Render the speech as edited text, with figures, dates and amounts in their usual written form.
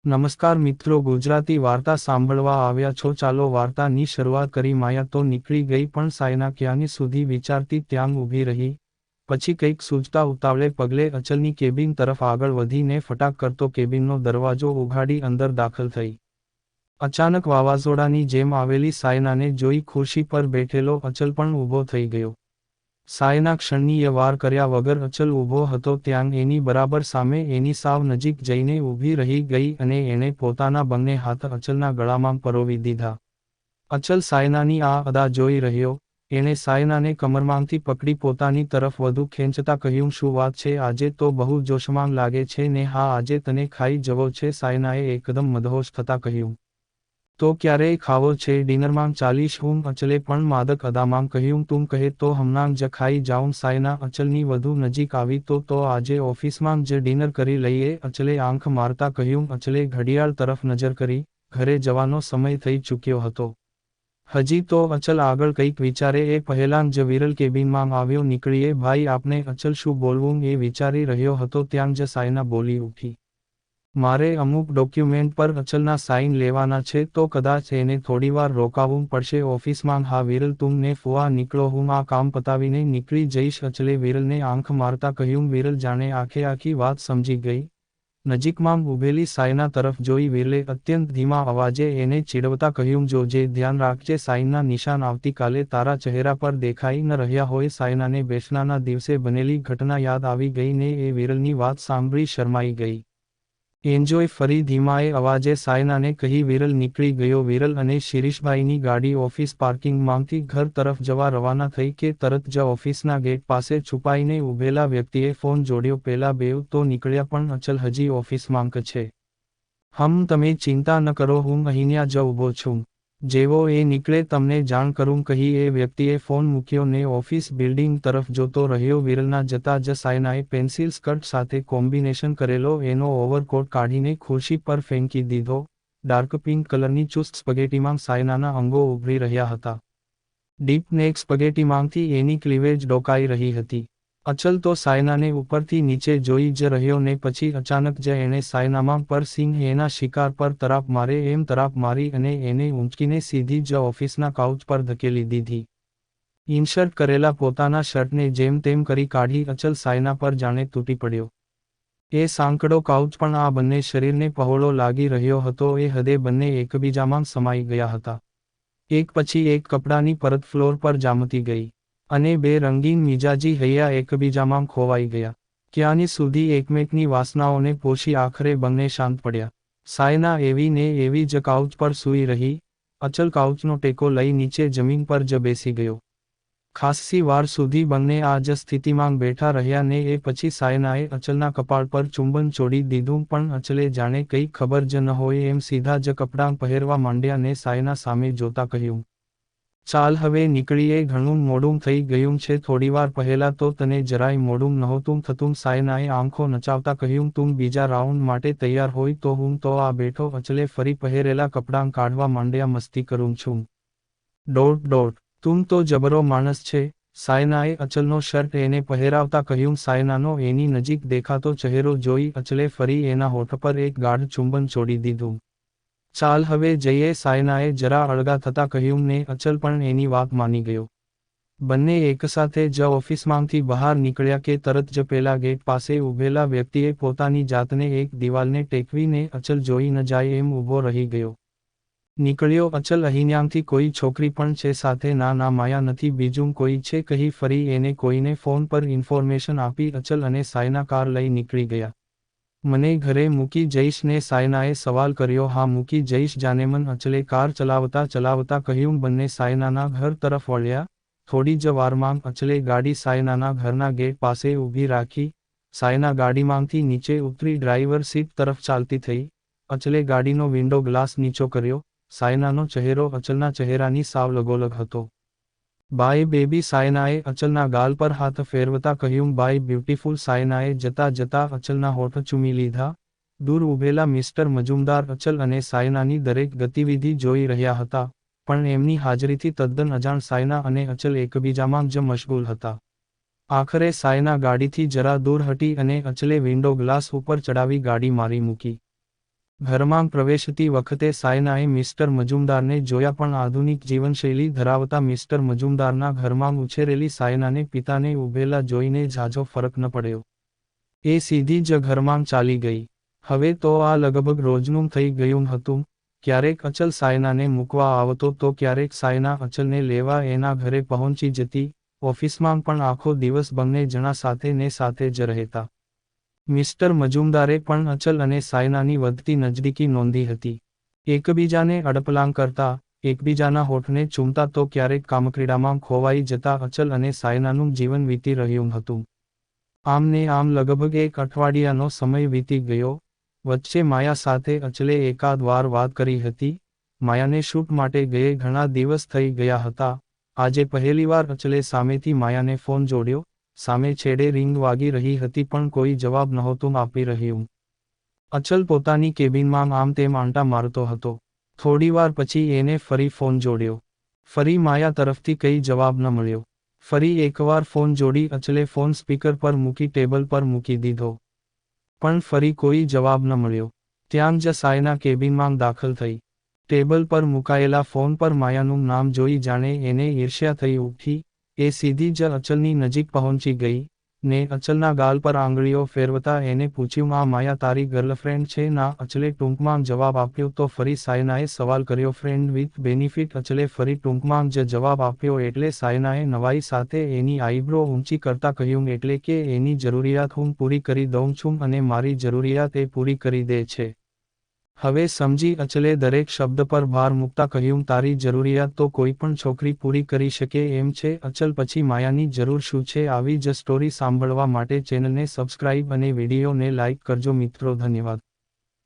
નમસ્કાર મિત્રો, ગુજરાતી વાર્તા સાંભળવા આવ્યા છો. ચાલો વાર્તાની શરૂઆત કરી. માયા તો નીકળી ગઈ, પણ સાયના ક્યાંની સુધી વિચારતી ત્યાં ઊભી રહી. પછી કંઈક સૂઝતા ઉતાવળે પગલે અચલની કેબિન તરફ આગળ વધીને ફટાક કરતો કેબિનનો દરવાજો ઉઘાડી અંદર દાખલ થઈ. અચાનક વાવાઝોડાની જેમ આવેલી સાયનાને જોઈ ખુરશી પર બેઠેલો અચલ પણ ઊભો થઈ ગયો. સાયના ક્ષણની વાર કર્યા વગર અચલ ઊભો હતો ત્યાં એની બરાબર સામે એની સાવ નજીક જઈને ઊભી રહી ગઈ અને એણે પોતાના બંને હાથ અચલના ગળામાં પરોવી દીધા. અચલ સાયનાની આ અદા જોઈ રહ્યો. એણે સાયનાને કમરમાંથી પકડી પોતાની તરફ વધુ ખેંચતા કહ્યું, શું વાત છે, આજે તો બહુ જોશમાં લાગે છે ને? હા, આજે તને ખાઈ જવો છે, સાયનાએ એકદમ મદહોશ થતા કહ્યું. તો ક્યારેય ખાવો છે? ડિનરમાં ચાલીશ હું, અચલે પણ માદક અદામાં કહ્યું. તું કહે તો હમણાં જ ખાઈ જાઉં. સાયના અચલની વધુ નજીક આવી. તો આજે ઓફિસમાં જ ડિનર કરી લઈએ, અચલે આંખ મારતા કહ્યું. અચલે ઘડિયાળ તરફ નજર કરી. ઘરે જવાનો સમય થઈ ચૂક્યો હતો. હજી તો અચલ આગળ કંઈક વિચારે એ પહેલાં જ વિરલ કેબિનમાં આવ્યો. નીકળીએ ભાઈ આપણે. અચલ શું બોલવું એ વિચારી રહ્યો હતો ત્યાં જ સાયના બોલી ઉઠી. મારે અમુક ડોક્યુમેન્ટ પર અચલના સાઇન લેવાના છે, તો કદાચ એને થોડીવાર રોકાવું પડશે ઓફિસમાં. હા વિરલ, તું ને ફુવા નીકળો, હું આ કામ પતાવીને નીકળી જઈશ, અચલે વિરલને આંખ મારતા કહ્યું. વિરલ જાણે આખી વાત સમજી ગઈ. નજીકમાં ઊભેલી સાયના તરફ જોઈ વિરલે અત્યંત ધીમા અવાજે એને ચીડવતા કહ્યું, જોજે, ધ્યાન રાખજે, સાઇનના નિશાન આવતીકાલે તારા ચહેરા પર દેખાઈ ન રહ્યા હોય. સાયનાને બેસનાના દિવસે બનેલી ઘટના યાદ આવી ગઈ ને એ વિરલની વાત સાંભળી શરમાઈ ગઈ. એન્જોય, ફરી ધીમાએ અવાજે સાયનાને કહી. વિરલ નીકળી ગયો. વિરલ અને શિરીષભાઈની ગાડી ઓફિસ પાર્કિંગમાંથી ઘર તરફ જવા રવાના થઈ કે તરત જ ઓફિસના ગેટ પાસે છુપાઈને ઊભેલા વ્યક્તિએ ફોન જોડ્યો. પેલા બેવ તો નીકળ્યા પણ અચલ હજી ઓફિસમાં છે. તમે ચિંતા ન કરો, હું અહીંયા જ ઊભો છું. જેવો એ નીકળે તમને જાણ કરું, કહી એ વ્યક્તિએ ફોન મૂક્યો ને ઓફિસ બિલ્ડિંગ તરફ જોતો રહ્યો. વિરલના જતા જ સાયનાએ પેન્સિલ સ્કર્ટ સાથે કોમ્બિનેશન કરેલો એનો ઓવરકોટ કાઢીને ખુરશી પર ફેંકી દીધો. ડાર્ક પિંક કલરની ચુસ્ત સ્પગેટીમાં સાયનાના અંગો ઉભરી રહ્યા હતા. ડીપ નેક સ્પગેટીમાંથી એની ક્લીવેજ ડોકાઈ રહી હતી. અચલ તો સાયનાને ઉપરથી નીચે જોઈ જ રહ્યો ને પછી અચાનક જ એણે સાયનામાં પર સિંહ એના શિકાર પર તરાપ મારે એમ તરાપ મારી અને એને ઊંચકીને સીધી જ ઓફિસના કાઉચ પર ધકેલી દીધી. ઇનશર્ટ કરેલા પોતાના શર્ટને જેમ તેમ કરી કાઢી અચલ સાયના પર જાણે તૂટી પડ્યો. એ સાંકડો કાઉચ પણ આ બંને શરીરને પહોળો લાગી રહ્યો હતો. એ હદે બંને એકબીજામાં સમાઈ ગયા હતા. એક પછી એક કપડાની પરત ફ્લોર પર જામતી ગઈ. અને બે રંગીન મિજાજી હૈયા એકબીજામાં ખોવાઈ ગયા. ક્યાંની સુધી એકમેકની વાસનાઓને પોષી આખરે બંને શાંત પડ્યા. સાયના એવી ને એવી જ કાઉચ પર સૂઈ રહી. અચલ કાઉચનો ટેકો લઈ નીચે જમીન પર જ બેસી ગયો. ખાસ્સી વાર સુધી બંને આ જ સ્થિતિમાં બેઠા રહ્યા ને એ પછી સાયનાએ અચલના કપાળ પર ચુંબન ચોડી દીધું, પણ અચલે જાણે કંઈ ખબર જ ન હોય એમ સીધા જ કપડાં પહેરવા માંડ્યા ને સાયના સામે જોતા કહ્યું, ચાલ હવે નીકળીએ, ઘણું મોડું થઈ ગયું છે. થોડીવાર પહેલા તો તને જરાય મોડું નહોતું થતું. સાયનાએ આંખો નચાવતા કહ્યું, તું બીજા રાઉન્ડ માટે તૈયાર હોય તો હું તો આ બેઠો. અચલે ફરી પહેરેલા કપડાં કાઢવા માંડ્યા. મસ્તી કરું છું. તું તો જબરો માણસ છે, સાયનાએ અચલનો શર્ટ એને પહેરાવતા કહ્યું. સાયનાનો એની નજીક દેખાતો ચહેરો જોઈ અચલે ફરી એના હોઠ પર એક ગાઢ ચુંબન ચોડી દીધું. ચાલ હવે જઈએ, સાયનાએ જરા અળગા થતા કહ્યું ને અચલ પણ એની વાત માની ગયો. બંને એકસાથે જ ઓફિસમાંથી બહાર નીકળ્યા કે તરત જ પેલા ગેટ પાસે ઊભેલા વ્યક્તિએ પોતાની જાતને એક દિવાલને ટેકવીને અચલ જોઈ ન જાય એમ ઊભો રહી ગયો. નીકળ્યો અચલ, અહીંયાથી કોઈ છોકરી પણ છે સાથે? ના માયા નથી, બીજું કોઈ છે, કહી ફરી એને કોઈને ફોન પર ઇન્ફોર્મેશન આપી અચલ અને સાયના કાર લઈ નીકળી ગયા. મને ઘરે મૂકી જઈશ ને? સાયનાએ સવાલ કર્યો. હા મૂકી જઈશ જાનેમન, અચલે કાર ચલાવતા કહ્યું. બંને સાયનાના ઘર તરફ વળ્યા. થોડી જ વારમાં અચલે ગાડી સાયનાના ઘરના ગેટ પાસે ઊભી રાખી. સાયના ગાડીમાંથી નીચે ઉતરી ડ્રાઈવર સીટ તરફ ચાલતી થઈ. અચલે ગાડીનો વિન્ડો ગ્લાસ નીચો કર્યો. સાયનાનો ચહેરો અચલના ચહેરાની સાવ લગોલગ હતો. બાય બેબી, સાયનાએ અચલના ગાલ પર હાથ ફેરવતા કહ્યું. બાય બ્યુટીફુલ, સાયનાએ જતા અચલના હોઠ ચૂમી લીધા. દૂર ઊભેલા મિસ્ટર મજુમદાર અચલ અને સાયનાની દરેક ગતિવિધિ જોઈ રહ્યા હતા, પણ એમની હાજરીથી તદ્દન અજાણ સાયના અને અચલ એકબીજામાં જ મશગુલ હતા. આખરે સાયના ગાડીથી જરા દૂર હટી અને અચલે વિન્ડો ગ્લાસ ઉપર ચડાવી ગાડી મારી મૂકી. ઘરમાં પ્રવેશતી વખતે સાયનાએ મિસ્ટર મજુમદારને જોયા પણ આધુનિક જીવનશૈલી ધરાવતા મિસ્ટર મજુમદારના ઘરમાં ઉછેરેલી સાયનાને પિતાને ઊભેલા જોઈને ઝાઝો ફરક ન પડ્યો. એ સીધી જ ઘરમાં ચાલી ગઈ. હવે તો આ લગભગ રોજનું થઈ ગયું હતું. ક્યારેક અચલ સાયનાને મૂકવા આવતો તો ક્યારેક સાયના અચલને લેવા એના ઘરે પહોંચી જતી. ઓફિસમાં પણ આખો દિવસ બંને જણા સાથે ને સાથે જ રહેતા. મિસ્ટર મજુમદારે પણ અચલ અને સાયનાની વધતી નજદીકી નોંધી હતી. એકબીજાને અડપલાં કરતા, એકબીજાના હોઠને ચૂમતા તો ક્યારેક કામક્રીડામાં ખોવાઈ જતા અચલ અને સાયનાનું જીવન વીતી રહ્યું હતું. આમ ને આમ લગભગ એક અઠવાડિયાનો સમય વીતી ગયો. વચ્ચે માયા સાથે અચલે એકાદ વાર વાત કરી હતી. માયાને શૂટ માટે ગયે ઘણા દિવસ થઈ ગયા હતા. આજે પહેલીવાર અચલે સામેથી માયાને ફોન જોડ્યો. સામે છેડે રિંગ વાગી રહી હતી પણ કોઈ જવાબ નહોતું આપી રહ્યું. અચલ પોતાની કેબિનમાં આમ તેમ આંટા મારતો હતો. થોડીવાર પછી એને ફરી ફોન જોડ્યો. ફરી માયા તરફથી કંઈ જવાબ ન મળ્યો. ફરી એકવાર ફોન જોડી અચલે ફોન સ્પીકર પર મૂકી ટેબલ પર મૂકી દીધો. પણ ફરી કોઈ જવાબ ન મળ્યો. ત્યાં જ સાયના કેબિનમાં દાખલ થઈ. ટેબલ પર મુકાયેલા ફોન પર માયાનું નામ જોઈ જાણે એને ઈર્ષ્યા થઈ ઉઠી. એ સીધી જ અચલની નજીક પહોંચી ગઈ, ને અચલના ગાલ પર આંગળીઓ ફેરવતા એને પૂછ્યું, આ માયા તારી ગર્લફ્રેન્ડ છે ના? અચલે ટૂંકમાં જવાબ આપ્યો તો ફરી સાયનાએ સવાલ કર્યો, ફ્રેન્ડ વિથ બેનિફિટ? અચલે ફરી ટૂંકમાં જ જવાબ આપ્યો એટલે સાયનાએ નવાઈ સાથે એની આઈબ્રો ઊંચી કરતા કહ્યું, એટલે કે એની જરૂરિયાત હું પૂરી કરી દઉં છું અને મારી જરૂરિયાત એ પૂરી કરી દે છે. હવે સમજી અચલે દરેક શબ્દ પર ભાર મૂકતા કહ્યું, તારી જરૂરિયાત તો કોઈ પણ છોકરી પૂરી કરી શકે એમ છે? અચલ પછી માયાની જરૂર શું છે? આવી જ સ્ટોરી સાંભળવા માટે ચેનલને સબસ્ક્રાઇબ અને વિડીયોને લાઇક કરજો મિત્રો. ધન્યવાદ.